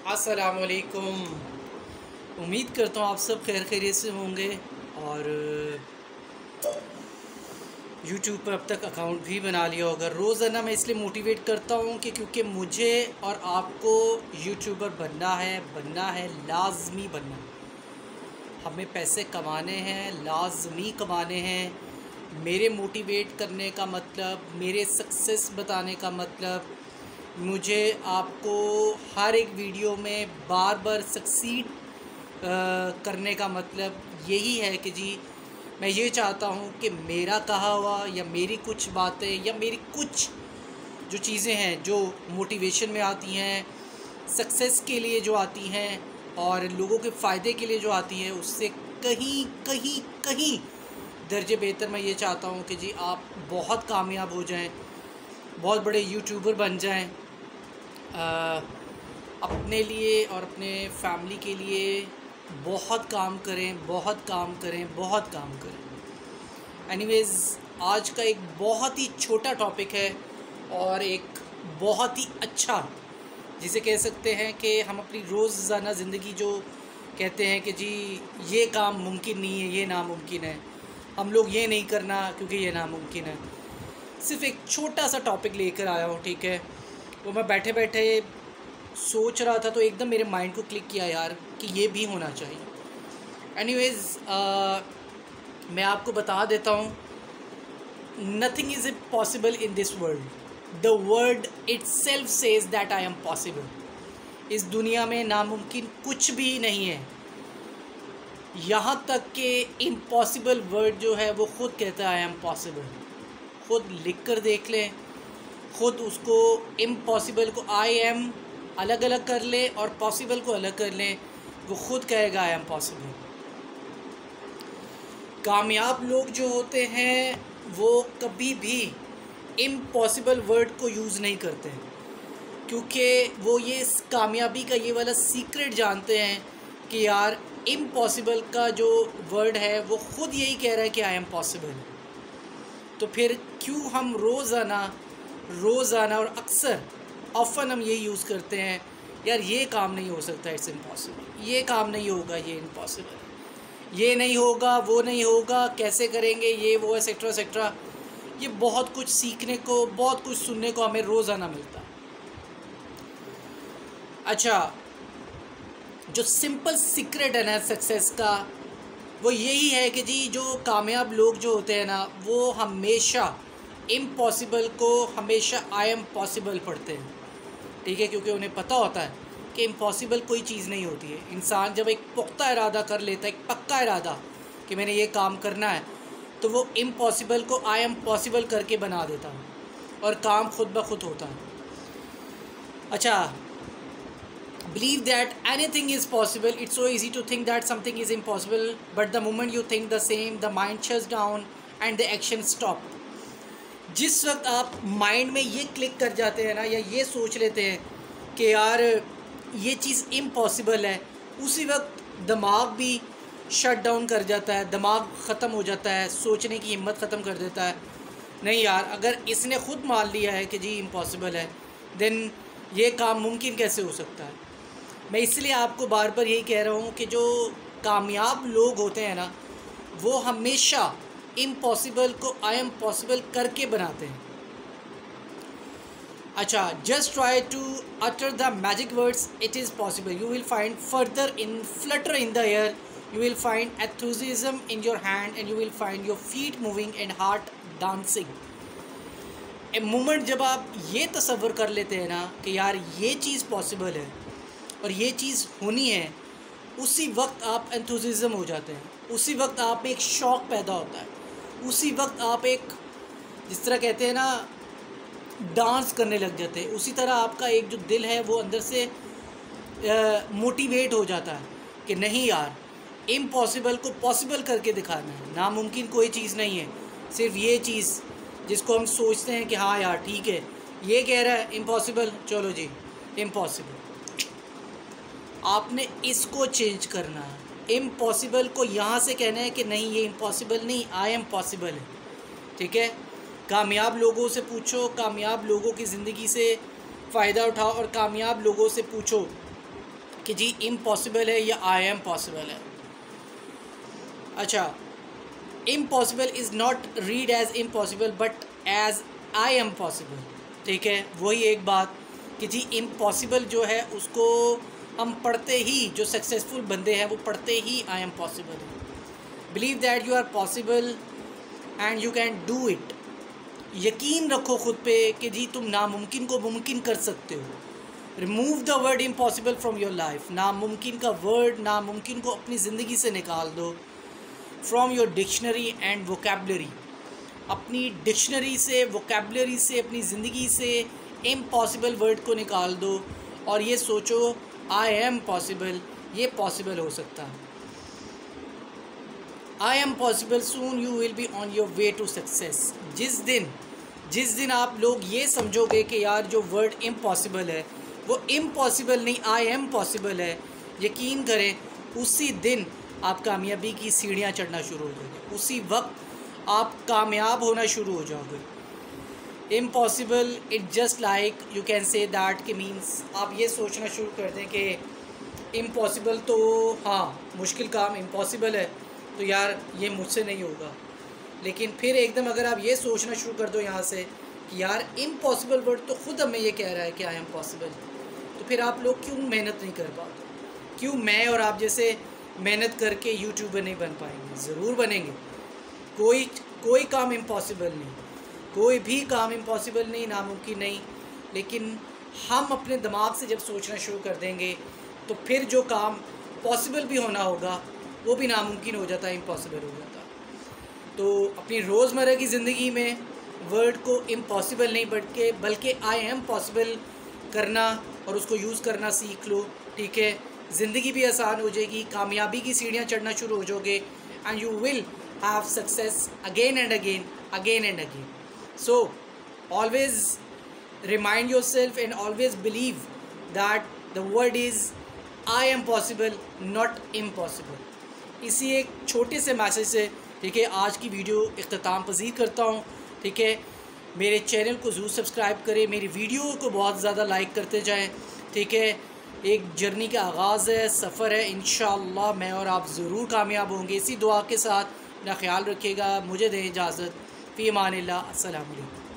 अस्सलामुअलैकुम। उम्मीद करता हूँ आप सब खैर खैरियत से होंगे और यूट्यूब पर अब तक अकाउंट भी बना लिया होगा। रोज़ाना मैं इसलिए मोटिवेट करता हूँ कि क्योंकि मुझे और आपको यूट्यूबर बनना है लाजमी बनना है। हमें पैसे कमाने हैं, लाजमी कमाने हैं। मेरे मोटिवेट करने का मतलब, मेरे सक्सेस बताने का मतलब, मुझे आपको हर एक वीडियो में बार बार सक्सीड करने का मतलब यही है कि जी मैं ये चाहता हूँ कि मेरा कहा हुआ या मेरी कुछ बातें या मेरी कुछ जो चीज़ें हैं जो मोटिवेशन में आती हैं, सक्सेस के लिए जो आती हैं और लोगों के फ़ायदे के लिए जो आती हैं, उससे कहीं कहीं कहीं दर्जे बेहतर मैं ये चाहता हूँ कि जी आप बहुत कामयाब हो जाएं, बहुत बड़े यूट्यूबर बन जाएं, अपने लिए और अपने फैमिली के लिए बहुत काम करें, बहुत काम करें, बहुत काम करें। एनीवेज़, आज का एक बहुत ही छोटा टॉपिक है और एक बहुत ही अच्छा, जिसे कह सकते हैं कि हम अपनी रोज़ाना ज़िंदगी जो कहते हैं कि जी ये काम मुमकिन नहीं है, ये नामुमकिन है, हम लोग ये नहीं करना क्योंकि ये नामुमकिन है। सिर्फ़ एक छोटा सा टॉपिक लेकर आया हूँ, ठीक है। वो मैं बैठे बैठे सोच रहा था तो एकदम मेरे माइंड को क्लिक किया यार कि ये भी होना चाहिए। एनीवेज़, मैं आपको बता देता हूँ, nothing is possible in this world, the world itself says that I am possible. इस दुनिया में नामुमकिन कुछ भी नहीं है। यहाँ तक कि इम्पॉसिबल वर्ड जो है वो ख़ुद कहता है आई एम पॉसिबल। ख़ुद लिख कर देख लें, ख़ुद उसको इम्पॉसिबल को आई एम अलग अलग कर ले और पॉसिबल को अलग कर लें, वो ख़ुद कहेगा आई एम पॉसिबल। कामयाब लोग जो होते हैं वो कभी भी इम्पॉसिबल वर्ड को यूज़ नहीं करते हैं, क्योंकि वो ये कामयाबी का ये वाला सीक्रेट जानते हैं कि यार इम्पॉसिबल का जो वर्ड है वो ख़ुद यही कह रहा है कि आई एम पॉसिबल। तो फिर क्यों हम रोज़ाना और अक्सर ऑफ़न हम ये यूज़ करते हैं, यार ये काम नहीं हो सकता, इट्स इम्पॉसिबल, ये काम नहीं होगा, ये इम्पॉसिबल, ये नहीं होगा, वो नहीं होगा, कैसे करेंगे, ये वो एक्सेट्रा एक्सेट्रा। ये बहुत कुछ सीखने को, बहुत कुछ सुनने को हमें रोज़ाना मिलता है। अच्छा, जो सिंपल सीक्रेट है ना सक्सेस का, वो यही है कि जी जो कामयाब लोग जो होते हैं ना, वो हमेशा इम्पॉसिबल को हमेशा आई एम पॉसिबल पढ़ते हैं, ठीक है, क्योंकि उन्हें पता होता है कि इम्पॉसिबल कोई चीज़ नहीं होती है। इंसान जब एक पुख्ता इरादा कर लेता है, एक पक्का इरादा कि मैंने ये काम करना है, तो वो इम्पॉसिबल को आई एम पॉसिबल करके बना देता है और काम खुद ब खुद होता है। अच्छा, believe that anything is possible. It's so easy to think that something is impossible, but the moment you think the same, the mind shuts down and the action stop. जिस वक्त आप माइंड में ये क्लिक कर जाते हैं ना, या ये सोच लेते हैं कि यार ये चीज़ इम्पॉसिबल है, उसी वक्त दिमाग भी शट डाउन कर जाता है, दिमाग ख़त्म हो जाता है, सोचने की हिम्मत ख़त्म कर देता है। नहीं यार, अगर इसने ख़ुद मान लिया है कि जी इम्पॉसिबल है, देन ये काम मुमकिन कैसे हो सकता है। मैं इसलिए आपको बार बार यही कह रहा हूँ कि जो कामयाब लोग होते हैं ना, वो हमेशा इम्पॉसिबल को आई एम पॉसिबल करके बनाते हैं। अच्छा, just try to utter the magic words it is possible, you will find further in flutter in the air, you will find enthusiasm in your hand and you will find your feet moving and heart dancing. A moment जब आप ये तसव्वुर कर लेते हैं ना कि यार ये चीज़ पॉसिबल है और ये चीज़ होनी है, उसी वक्त आप एंथुसिज्म हो जाते हैं, उसी वक्त आप एक शौक़ पैदा होता है, उसी वक्त आप एक, जिस तरह कहते हैं ना, डांस करने लग जाते हैं। उसी तरह आपका एक जो दिल है वो अंदर से मोटिवेट हो जाता है कि नहीं यार, इम्पॉसिबल को पॉसिबल करके दिखाना है। नामुमकिन कोई चीज़ नहीं है, सिर्फ ये चीज़ जिसको हम सोचते हैं कि हाँ यार ठीक है, ये कह रहा है इम्पॉसिबल, चलो जी इम्पॉसिबल। आपने इसको चेंज करना है, इम्पॉसिबल को यहाँ से कहना है कि नहीं ये इम्पॉसिबल नहीं, आई एम पॉसिबल है, ठीक है। कामयाब लोगों से पूछो, कामयाब लोगों की ज़िंदगी से फ़ायदा उठाओ और कामयाब लोगों से पूछो कि जी इम्पॉसिबल है या आई एम पॉसिबल है। अच्छा, impossible is not read as impossible but as I am possible. ठीक है, वही एक बात कि जी इम्पॉसिबल जो है उसको हम पढ़ते ही, जो सक्सेसफुल बंदे हैं वो पढ़ते ही I am possible. Believe that you are possible and you can do it. यकीन रखो खुद पे कि जी तुम नामुमकिन को मुमकिन कर सकते हो। Remove the word impossible from your life. नामुमकिन का वर्ड, नामुमकिन को अपनी ज़िंदगी से निकाल दो। From your dictionary and vocabulary. अपनी डिक्शनरी से, वोकेबलरी से, अपनी ज़िंदगी से इम्पॉसिबल वर्ड को निकाल दो और ये सोचो आई एम पॉसिबल, ये पॉसिबल हो सकता है। I am possible, soon you will be on your way to success. जिस दिन आप लोग ये समझोगे कि यार जो वर्ड इम्पॉसिबल है वो इम्पॉसिबल नहीं, आई एम पॉसिबल है, यकीन करें उसी दिन आप कामयाबी की सीढ़ियाँ चढ़ना शुरू हो जाओगे। उसी वक्त आप कामयाब होना शुरू हो जाओगे। Impossible it just like you can say that कि मीन्स आप ये सोचना शुरू कर दें कि इम्पॉसिबल तो हाँ, मुश्किल काम इम्पॉसिबल है तो यार ये मुझसे नहीं होगा। लेकिन फिर एकदम अगर आप ये सोचना शुरू कर दो यहाँ से कि यार इम्पॉसिबल वर्ड तो खुद हमें ये कह रहा है कि आई एम पॉसिबल, तो फिर आप लोग क्यों मेहनत नहीं कर पाते? क्यों मैं और आप जैसे मेहनत करके यूट्यूबर नहीं बन पाएंगे? ज़रूर बनेंगे। कोई काम इम्पॉसिबल नहीं, कोई भी काम इम्पॉसिबल नहीं, नामुमकिन नहीं। लेकिन हम अपने दिमाग से जब सोचना शुरू कर देंगे तो फिर जो काम पॉसिबल भी होना होगा वो भी नामुमकिन हो जाता है, इम्पॉसिबल हो जाता। तो अपनी रोज़मर्रा की ज़िंदगी में वर्ड को इम्पॉसिबल नहीं बल्कि आई एम पॉसिबल करना और उसको यूज़ करना सीख लो। ठीक है, ज़िंदगी भी आसान हो जाएगी, कामयाबी की सीढ़ियाँ चढ़ना शुरू हो जाओगे and you will have success again and again, again and again. So always remind your self and always believe that the word is I am possible, not impossible. इसी एक छोटे से मैसेज से, ठीक है, आज की वीडियो इख्तिताम पज़ीर करता हूँ। ठीक है, मेरे चैनल को ज़रूर सब्सक्राइब करें, मेरी वीडियो को बहुत ज़्यादा लाइक करते जाएं। ठीक है, एक जर्नी का आगाज़ है, सफ़र है, इंशाअल्लाह मैं और आप ज़रूर कामयाब होंगे। इसी दुआ के साथ अपना ख्याल रखिएगा। मुझे दें इजाज़त। फ़ी अमानिल्लाह। अस्सलामु अलैकुम।